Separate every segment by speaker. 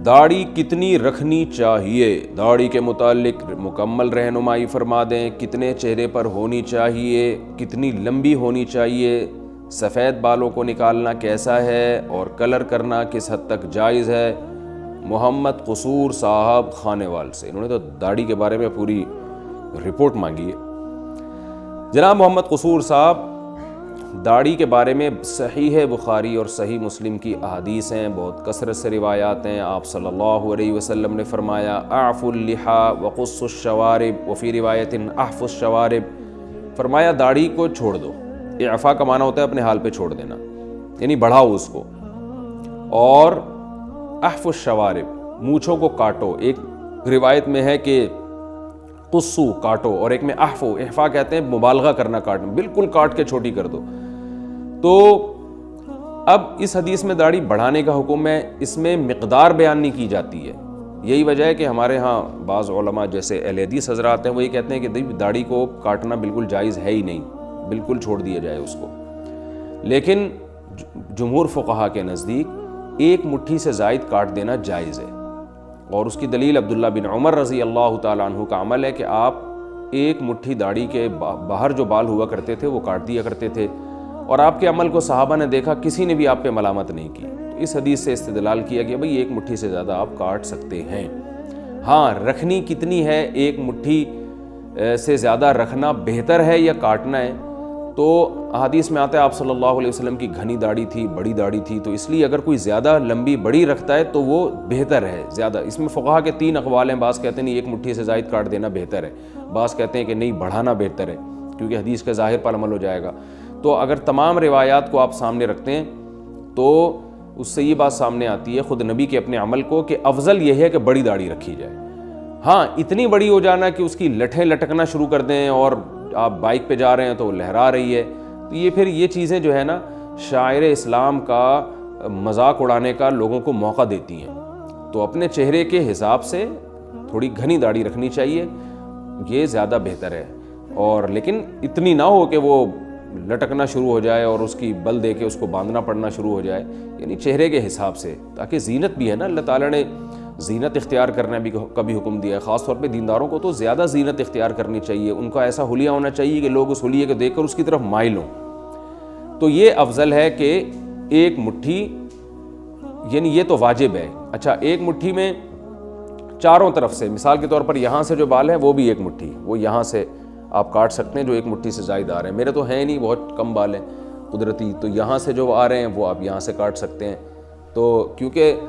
Speaker 1: داڑھی کتنی رکھنی چاہیے؟ داڑھی کے متعلق مکمل رہنمائی فرما دیں۔ کتنے چہرے پر ہونی چاہیے؟ کتنی لمبی ہونی چاہیے؟ سفید بالوں کو نکالنا کیسا ہے اور کلر کرنا کس حد تک جائز ہے؟ محمد قصور صاحب خانیوال سے، انہوں نے تو داڑھی کے بارے میں پوری رپورٹ مانگی ہے۔ جناب محمد قصور صاحب، داڑھی کے بارے میں صحیح بخاری اور صحیح مسلم کی احادیث ہیں، بہت کثرت سے روایات ہیں۔ آپ صلی اللہ علیہ وسلم نے فرمایا اعفوا اللحى وقصوا الشوارب وفی روایت احفوا الشوارب، فرمایا داڑھی کو چھوڑ دو۔ اعفاء کا معنی ہوتا ہے اپنے حال پہ چھوڑ دینا، یعنی بڑھاؤ اس کو، اور احفوا الشوارب، مونچھوں کو کاٹو۔ ایک روایت میں ہے کہ قصو کاٹو، اور ایک میں احفا کہتے ہیں مبالغہ کرنا، کاٹنا، بالکل کاٹ کے چھوٹی کر دو۔ تو اب اس حدیث میں داڑھی بڑھانے کا حکم ہے، اس میں مقدار بیان نہیں کی جاتی ہے۔ یہی وجہ ہے کہ ہمارے ہاں بعض علماء جیسے اہل حدیث حضرات ہیں وہ یہ کہتے ہیں کہ داڑھی کو کاٹنا بالکل جائز ہے ہی نہیں، بالکل چھوڑ دیا جائے اس کو۔ لیکن جمہور فقہا کے نزدیک ایک مٹھی سے زائد کاٹ دینا جائز ہے، اور اس کی دلیل عبداللہ بن عمر رضی اللہ تعالیٰ عنہ کا عمل ہے کہ آپ ایک مٹھی داڑھی کے باہر جو بال ہوا کرتے تھے وہ کاٹ دیا کرتے تھے، اور آپ کے عمل کو صحابہ نے دیکھا، کسی نے بھی آپ پہ ملامت نہیں کی۔ تو اس حدیث سے استدلال کیا کہ بھئی ایک مٹھی سے زیادہ آپ کاٹ سکتے ہیں۔ ہاں، رکھنی کتنی ہے، ایک مٹھی سے زیادہ رکھنا بہتر ہے یا کاٹنا ہے؟ تو احادیث میں آتا ہے آپ صلی اللہ علیہ وسلم کی گھنی داڑھی تھی، بڑی داڑھی تھی، تو اس لیے اگر کوئی زیادہ لمبی بڑی رکھتا ہے تو وہ بہتر ہے زیادہ۔ اس میں فقہا کے 3 اقوال ہیں، بعض کہتے ہیں نہیں ایک مٹھی سے زائد کاٹ دینا بہتر ہے، بعض کہتے ہیں کہ نہیں بڑھانا بہتر ہے کیونکہ حدیث کے ظاہر پر عمل ہو جائے گا۔ تو اگر تمام روایات کو آپ سامنے رکھتے ہیں تو اس سے یہ بات سامنے آتی ہے خود نبی کے اپنے عمل کو کہ افضل یہ ہے کہ بڑی داڑھی رکھی جائے۔ ہاں، اتنی بڑی ہو جانا کہ اس کی لٹھیں لٹکنا شروع کر دیں اور آپ بائک پہ جا رہے ہیں تو وہ لہرا رہی ہے، تو یہ پھر یہ چیزیں جو ہے نا شاعر اسلام کا مذاق اڑانے کا لوگوں کو موقع دیتی ہیں۔ تو اپنے چہرے کے حساب سے تھوڑی گھنی داڑھی رکھنی چاہیے، یہ زیادہ بہتر ہے، اور لیکن اتنی نہ ہو کہ وہ لٹکنا شروع ہو جائے اور اس کی بل دے کے اس کو باندھنا پڑنا شروع ہو جائے، یعنی چہرے کے حساب سے، تاکہ زینت بھی ہے نا، اللہ تعالیٰ نے زینت اختیار کرنے کا بھی حکم دیا ہے۔ خاص طور پہ دینداروں کو تو زیادہ زینت اختیار کرنی چاہیے، ان کا ایسا حلیہ ہونا چاہیے کہ لوگ اس حلیے کو دیکھ کر اس کی طرف مائل ہوں۔ تو یہ افضل ہے کہ ایک مٹھی، یعنی یہ تو واجب ہے۔ اچھا، ایک مٹھی میں چاروں طرف سے، مثال کے طور پر یہاں سے جو بال ہیں وہ بھی ایک مٹھی، وہ یہاں سے آپ کاٹ سکتے ہیں جو ایک مٹھی سے زائد آ رہے ہیں۔ میرے تو ہیں نہیں، بہت کم بال ہیں قدرتی، تو یہاں سے جو آ رہے ہیں وہ آپ یہاں سے کاٹ سکتے ہیں۔ تو کیونکہ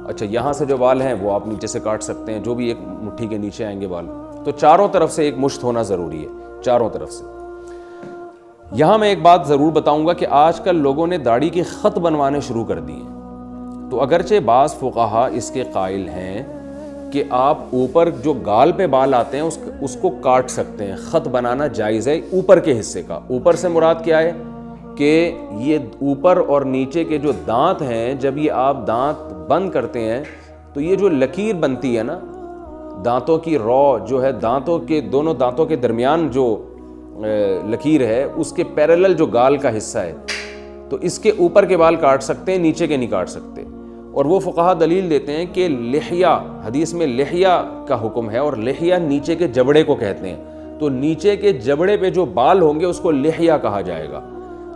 Speaker 1: اچھا یہاں سے جو بال ہیں وہ آپ نیچے سے کاٹ سکتے ہیں، جو بھی ایک مٹھی کے نیچے آئیں گے بال، تو چاروں طرف سے ایک مشت ہونا ضروری ہے، چاروں طرف سے۔ یہاں میں ایک بات ضرور بتاؤں گا کہ آج کل لوگوں نے داڑھی کے خط بنوانے شروع کر دیے ہیں، تو اگرچہ بعض فقہا اس کے قائل ہیں کہ آپ اوپر جو گال پہ بال آتے ہیں اس کو کاٹ سکتے ہیں، خط بنانا جائز ہے اوپر کے حصے کا۔ اوپر سے مراد کیا ہے کہ یہ اوپر اور نیچے کے جو دانت ہیں، جب یہ آپ دانت بند کرتے ہیں تو یہ جو لکیر بنتی ہے نا، دانتوں کی رو جو ہے، دانتوں کے دونوں دانتوں کے درمیان جو لکیر ہے اس کے پیرالل جو گال کا حصہ ہے، تو اس کے اوپر کے بال کاٹ سکتے ہیں، نیچے کے نہیں کاٹ سکتے۔ اور وہ فقہا دلیل دیتے ہیں کہ لحیہ، حدیث میں لحیہ کا حکم ہے، اور لحیہ نیچے کے جبڑے کو کہتے ہیں، تو نیچے کے جبڑے پہ جو بال ہوں گے اس کو لحیہ کہا جائے گا،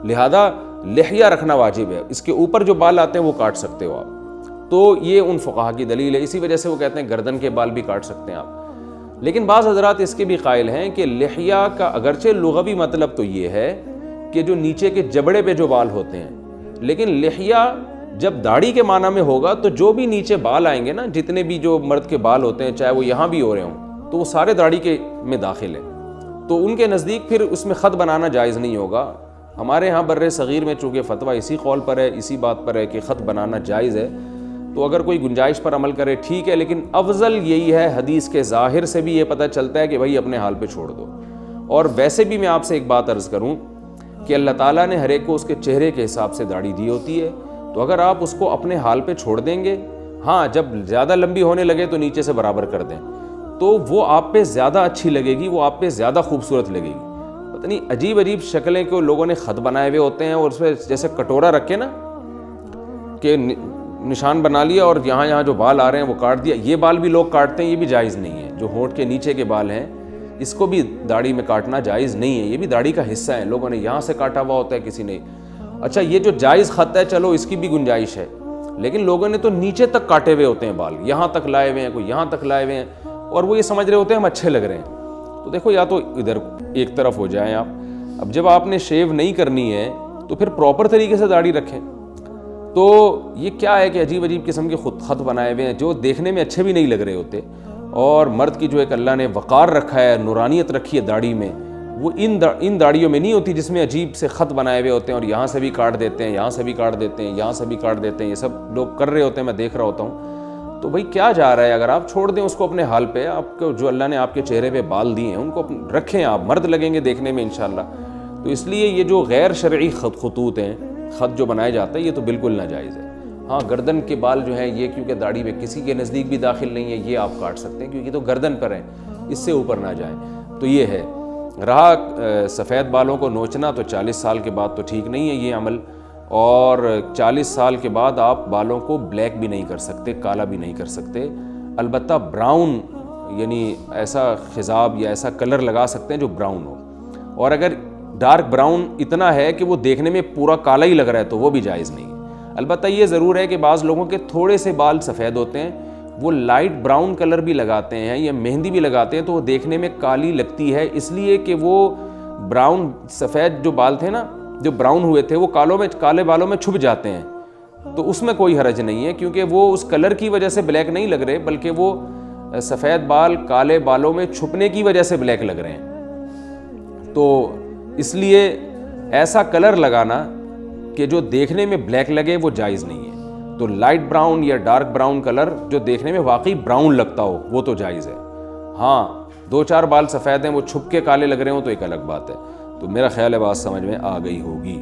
Speaker 1: لہذا لحیہ رکھنا واجب ہے۔ اس کے اوپر جو بال آتے ہیں وہ کاٹ سکتے ہو آپ۔ تو یہ ان فقہا کی دلیل ہے، اسی وجہ سے وہ کہتے ہیں گردن کے بال بھی کاٹ سکتے ہیں آپ۔ لیکن بعض حضرات اس کے بھی قائل ہیں کہ لحیہ کا اگرچہ لغوی مطلب تو یہ ہے کہ جو نیچے کے جبڑے پہ جو بال ہوتے ہیں، لیکن لحیہ جب داڑھی کے معنی میں ہوگا تو جو بھی نیچے بال آئیں گے نا، جتنے بھی جو مرد کے بال ہوتے ہیں، چاہے وہ یہاں بھی ہو رہے ہوں، تو وہ سارے داڑھی کے میں داخل ہیں، تو ان کے نزدیک پھر اس میں خط بنانا جائز نہیں ہوگا۔ ہمارے ہاں بر صغیر میں چونکہ فتویٰ اسی قول پر ہے، اسی بات پر ہے کہ خط بنانا جائز ہے، تو اگر کوئی گنجائش پر عمل کرے ٹھیک ہے، لیکن افضل یہی ہے، حدیث کے ظاہر سے بھی یہ پتہ چلتا ہے کہ بھائی اپنے حال پہ چھوڑ دو۔ اور ویسے بھی میں آپ سے ایک بات عرض کروں کہ اللہ تعالیٰ نے ہر ایک کو اس کے چہرے کے حساب سے داڑھی دی ہوتی ہے، تو اگر آپ اس کو اپنے حال پہ چھوڑ دیں گے، ہاں جب زیادہ لمبی ہونے لگے تو نیچے سے برابر کر دیں، تو وہ آپ پہ زیادہ اچھی لگے گی، وہ آپ پہ زیادہ خوبصورت لگے گی۔ پتہ نہیں عجیب عجیب شکلیں کو لوگوں نے خط بنائے ہوئے ہوتے ہیں، اور اس پہ جیسے کٹورا رکھے نا کہ نشان بنا لیا اور یہاں جو بال آ رہے ہیں وہ کاٹ دیا. یہ بال بھی لوگ کاٹتے ہیں, یہ بھی جائز نہیں ہے. جو ہونٹ کے نیچے کے بال ہیں اس کو بھی داڑھی میں کاٹنا جائز نہیں ہے, یہ بھی داڑھی کا حصہ ہے. لوگوں نے یہاں سے کاٹا ہوا ہوتا ہے, کسی نے. اچھا یہ جو جائز خط ہے چلو اس کی بھی گنجائش ہے, لیکن لوگوں نے تو نیچے تک کاٹے ہوئے ہوتے ہیں بال, یہاں تک لائے ہوئے ہیں, کوئی یہاں تک لائے ہوئے ہیں, اور وہ یہ سمجھ رہے ہوتے ہیں ہم اچھے لگ رہے ہیں. تو دیکھو یا تو ادھر ایک طرف ہو جائیں آپ. اب جب آپ نے شیو نہیں کرنی ہے تو پھر پراپر طریقے سے داڑھی رکھیں. تو یہ کیا ہے کہ عجیب عجیب قسم کے خود خط بنائے ہوئے ہیں جو دیکھنے میں اچھے بھی نہیں لگ رہے ہوتے. اور مرد کی جو ایک اللہ نے وقار رکھا ہے, نورانیت رکھی ہے داڑھی میں, وہ ان داڑھیوں میں نہیں ہوتی جس میں عجیب سے خط بنائے ہوئے ہوتے ہیں, اور یہاں سے بھی کاٹ دیتے ہیں, یہاں سے بھی کاٹ دیتے ہیں, یہاں سے بھی کاٹ دیتے ہیں. یہ سب لوگ کر رہے ہوتے ہیں, میں دیکھ رہا ہوتا ہوں. تو بھائی کیا جا رہا ہے, اگر آپ چھوڑ دیں اس کو اپنے حال پہ, آپ کو جو اللہ نے آپ کے چہرے پہ بال دیے ہیں ان کو رکھیں, آپ مرد لگیں گے دیکھنے میں انشاءاللہ. تو اس لیے یہ جو غیر شرعی خطوط ہیں, خط جو بنائے جاتے ہیں, یہ تو بالکل ناجائز ہے. ہاں گردن کے بال جو ہیں یہ کیونکہ داڑھی میں کسی کے نزدیک بھی داخل نہیں ہے, یہ آپ کاٹ سکتے ہیں کیونکہ تو گردن پر ہیں, اس سے اوپر نہ جائیں. تو یہ ہے. رہا سفید بالوں کو نوچنا, تو 40 سال کے بعد تو ٹھیک نہیں ہے یہ عمل, اور 40 سال کے بعد آپ بالوں کو بلیک بھی نہیں کر سکتے, کالا بھی نہیں کر سکتے. البتہ براؤن یعنی ایسا خضاب یا ایسا کلر لگا سکتے ہیں جو براؤن ہو, اور اگر ڈارک براؤن اتنا ہے کہ وہ دیکھنے میں پورا کالا ہی لگ رہا ہے تو وہ بھی جائز نہیں ہے. البتہ یہ ضرور ہے کہ بعض لوگوں کے تھوڑے سے بال سفید ہوتے ہیں, وہ لائٹ براؤن کلر بھی لگاتے ہیں یا مہندی بھی لگاتے ہیں تو وہ دیکھنے میں کالی لگتی ہے, اس لیے کہ وہ براؤن سفید جو بال تھے نا, جو براؤن ہوئے تھے, وہ کالے بالوں میں چھپ جاتے ہیں. تو اس میں کوئی حرج نہیں ہے کیونکہ وہ اس کلر کی وجہ سے بلیک نہیں لگ رہے, بلکہ وہ سفید بال کالے بالوں میں چھپنے کی وجہ سے بلیک لگ رہے ہیں. تو اس لیے ایسا کلر لگانا کہ جو دیکھنے میں بلیک لگے وہ جائز نہیں ہے. تو لائٹ براؤن یا ڈارک براؤن کلر جو دیکھنے میں واقعی براؤن لگتا ہو وہ تو جائز ہے. ہاں 2-4 بال سفید ہیں وہ چھپ کے کالے لگ رہے ہوں تو ایک الگ بات ہے. تو میرا خیال ہے بات سمجھ میں آ گئی ہوگی.